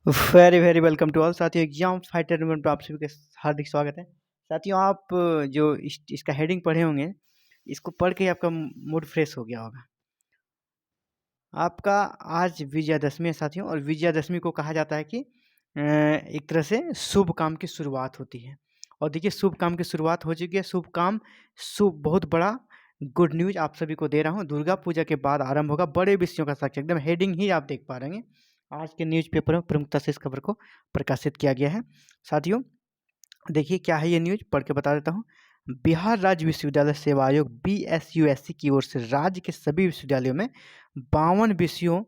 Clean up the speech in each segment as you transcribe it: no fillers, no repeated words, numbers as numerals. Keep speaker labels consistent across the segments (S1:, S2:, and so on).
S1: Very very welcome to all साथियों। Exam fighter में आप सभी का हार्दिक स्वागत है। साथियों, आप जो इसका हेडिंग पढ़े होंगे, इसको पढ़ के आपका मूड फ्रेश हो गया होगा। आपका आज विजयादशमी है साथियों, और विजयादशमी को कहा जाता है कि एक तरह से शुभ काम की शुरुआत होती है। और देखिए, शुभ काम की शुरुआत हो चुकी है। शुभ काम, शुभ, बहुत बड़ा गुड न्यूज आप सभी को दे रहा हूँ। दुर्गा पूजा के बाद आरंभ होगा बड़े विषयों का साक्ष्य। एकदम हेडिंग ही आप देख पा रहे हैं। आज के न्यूज़पेपर में प्रमुखता से इस खबर को प्रकाशित किया गया है। साथियों, देखिए क्या है ये न्यूज, पढ़ के बता देता हूँ। बिहार राज्य विश्वविद्यालय सेवा आयोग BSUSC की ओर से राज्य के सभी विश्वविद्यालयों में 52 विषयों,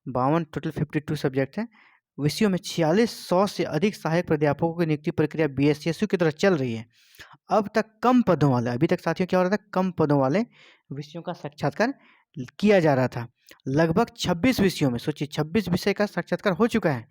S1: 52 टोटल 52 सब्जेक्ट हैं, विषयों में 4600 से अधिक सहायक प्राध्यापकों की नियुक्ति प्रक्रिया BSSU की तरफ चल रही है। अब तक कम पदों वाले, अभी तक साथियों क्या हो रहा था, कम पदों वाले विषयों का साक्षात्कार किया जा रहा था। लगभग 26 विषयों में, सोचिए 26 विषय का साक्षात्कार हो चुका है,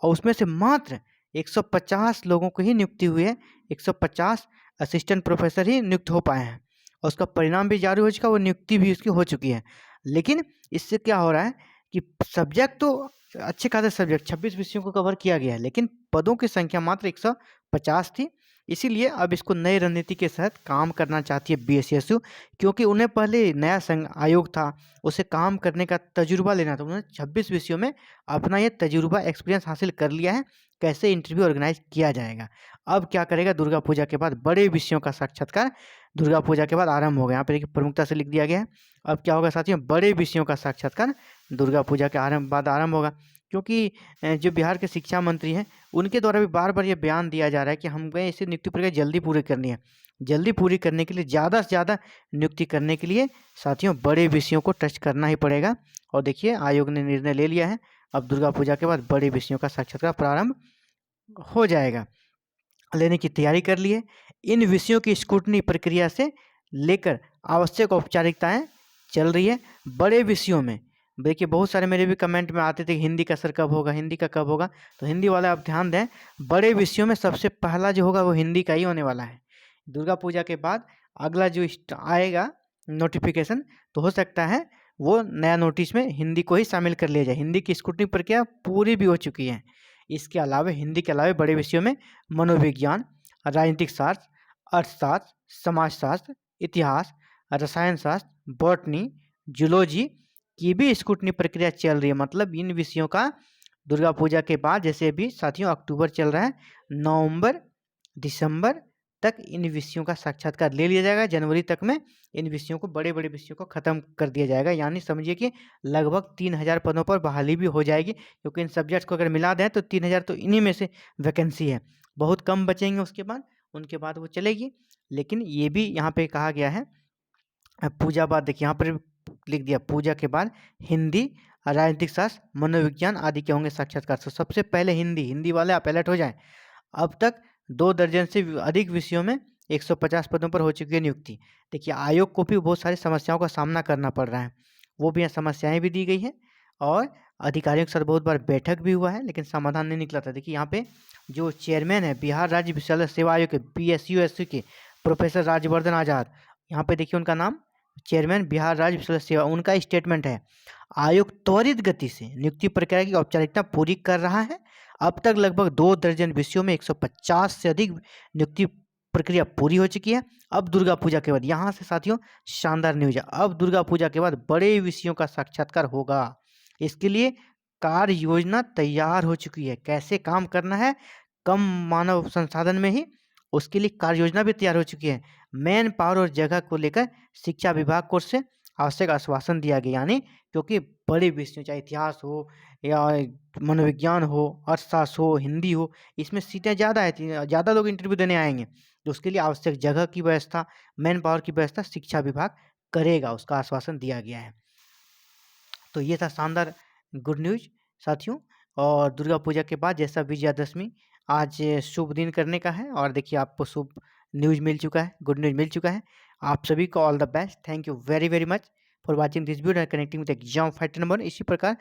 S1: और उसमें से मात्र 150 लोगों को ही नियुक्ति हुई है। 150 असिस्टेंट प्रोफेसर ही नियुक्त हो पाए हैं, और उसका परिणाम भी जारी हो चुका, वो नियुक्ति भी उसकी हो चुकी है। लेकिन इससे क्या हो रहा है कि सब्जेक्ट तो अच्छे खासे सब्जेक्ट 26 विषयों को कवर किया गया है, लेकिन पदों की संख्या मात्र 150 थी। इसीलिए अब इसको नई रणनीति के साथ काम करना चाहती है BSSU, क्योंकि उन्हें पहले नया संघ आयोग था, उसे काम करने का तजुर्बा लेना था। उन्होंने 26 विषयों में अपना ये तजुर्बा, एक्सपीरियंस हासिल कर लिया है, कैसे इंटरव्यू ऑर्गेनाइज किया जाएगा। अब क्या करेगा, दुर्गा पूजा के बाद बड़े विषयों का साक्षात्कार दुर्गा पूजा के बाद आरंभ होगा। यहाँ पर देखिए प्रमुखता से लिख दिया गया है। अब क्या होगा साथियों, बड़े विषयों का साक्षात्कार दुर्गा पूजा के बाद आरंभ होगा। क्योंकि जो बिहार के शिक्षा मंत्री हैं, उनके द्वारा भी बार बार ये बयान दिया जा रहा है कि हमें इसे नियुक्ति प्रक्रिया जल्दी पूरी करनी है। जल्दी पूरी करने के लिए, ज़्यादा से ज़्यादा नियुक्ति करने के लिए साथियों बड़े विषयों को टच करना ही पड़ेगा। और देखिए, आयोग ने निर्णय ले लिया है, अब दुर्गा पूजा के बाद बड़े विषयों का साक्षात्कार प्रारंभ हो जाएगा। लेने की तैयारी कर ली है। इन विषयों की स्क्रूटनी प्रक्रिया से लेकर आवश्यक औपचारिकताएं चल रही है। बड़े विषयों में देखिए, बहुत सारे मेरे भी कमेंट में आते थे कि हिंदी का सर कब होगा, हिंदी का कब होगा। तो हिंदी वाले आप ध्यान दें, बड़े विषयों में सबसे पहला जो होगा वो हिंदी का ही होने वाला है। दुर्गा पूजा के बाद अगला जो आएगा नोटिफिकेशन, तो हो सकता है वो नया नोटिस में हिंदी को ही शामिल कर लिया जाए। हिंदी की स्क्रूटनी प्रक्रिया पूरी भी हो चुकी है। इसके अलावा, हिंदी के अलावा बड़े विषयों में मनोविज्ञान, राजनीतिक शास्त्र, अर्थशास्त्र, समाजशास्त्र, इतिहास, रसायन शास्त्र, बॉटनी, जूलॉजी की भी स्क्रूटनी प्रक्रिया चल रही है। मतलब इन विषयों का दुर्गा पूजा के बाद, जैसे अभी साथियों अक्टूबर चल रहा है, नवंबर दिसंबर तक इन विषयों का साक्षात्कार ले लिया जाएगा। जनवरी तक में इन विषयों को, बड़े बड़े विषयों को खत्म कर दिया जाएगा। यानी समझिए कि लगभग 3000 पदों पर बहाली भी हो जाएगी, क्योंकि इन सब्जेक्ट्स को अगर मिला दें तो 3000 तो इन्हीं में से वैकेंसी है। बहुत कम बचेंगे उसके बाद, उनके बाद वो चलेगी। लेकिन ये भी यहाँ पे कहा गया है, पूजा बाद, देखिए यहाँ पर लिख दिया, पूजा के बाद हिंदी, राजनीतिक शास्त्र, मनोविज्ञान आदि के होंगे साक्षात्कार। तो सबसे पहले हिंदी, हिंदी वाले आप अलर्ट हो जाएं। अब तक 2 दर्जन से अधिक विषयों में 150 पदों पर हो चुकी है नियुक्ति। देखिए, आयोग को भी बहुत सारी समस्याओं का सामना करना पड़ रहा है। वो भी यहाँ समस्याएं भी दी गई हैं, और अधिकारियों के साथ बहुत बार बैठक भी हुआ है, लेकिन समाधान नहीं निकला था। देखिए यहाँ पे जो चेयरमैन है बिहार राज्य विश्वविद्यालय सेवा आयोग के BSUSC के, प्रोफेसर राजवर्धन आजाद, यहाँ पे देखिए उनका नाम, चेयरमैन बिहार राज्य विश्वविद्यालय सेवा, उनका स्टेटमेंट है, आयोग त्वरित गति से नियुक्ति प्रक्रिया की औपचारिकता पूरी कर रहा है। अब तक लगभग 2 दर्जन विषयों में 150 से अधिक नियुक्ति प्रक्रिया पूरी हो चुकी है। अब दुर्गा पूजा के बाद, यहाँ से साथियों शानदार न्यूज है, अब दुर्गा पूजा के बाद बड़े विषयों का साक्षात्कार होगा। इसके लिए कार्य योजना तैयार हो चुकी है, कैसे काम करना है कम मानव संसाधन में ही, उसके लिए कार्य योजना भी तैयार हो चुकी है। मैन पावर और जगह को लेकर शिक्षा विभाग को से आवश्यक आश्वासन दिया गया। यानी क्योंकि बड़े विषय, चाहे इतिहास हो या मनोविज्ञान हो, अर्थशास्त्र हो, हिंदी हो, इसमें सीटें ज़्यादा है, ज़्यादा लोग इंटरव्यू देने आएंगे, तो उसके लिए आवश्यक जगह की व्यवस्था, मैन पावर की व्यवस्था शिक्षा विभाग करेगा, उसका आश्वासन दिया गया है। तो ये था शानदार गुड न्यूज साथियों। और दुर्गा पूजा के बाद जैसा विजयादशमी आज शुभ दिन करने का है, और देखिए आपको शुभ न्यूज मिल चुका है, गुड न्यूज मिल चुका है। आप सभी को all the best. Thank you very very much for watching this video and connecting with exam fighter number. इसी प्रकार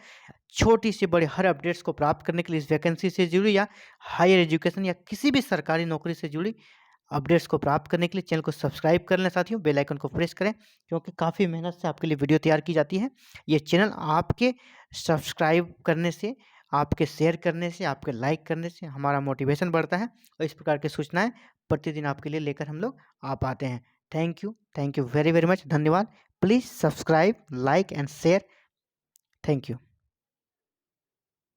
S1: छोटी से बड़ी हर अपडेट्स को प्राप्त करने के लिए, इस वैकेंसी से जुड़ी या हायर एजुकेशन या किसी भी सरकारी नौकरी से जुड़ी अपडेट्स को प्राप्त करने के लिए चैनल को सब्सक्राइब कर लें साथियों, बेल आइकन को प्रेस करें, क्योंकि काफ़ी मेहनत से आपके लिए वीडियो तैयार की जाती है। ये चैनल आपके सब्सक्राइब करने से, आपके शेयर करने से, आपके लाइक करने से हमारा मोटिवेशन बढ़ता है और इस प्रकार की सूचनाएँ प्रतिदिन आपके लिए लेकर हम लोग आ पाते हैं। थैंक यू वेरी मच, धन्यवाद। Please subscribe, like and share. Thank you.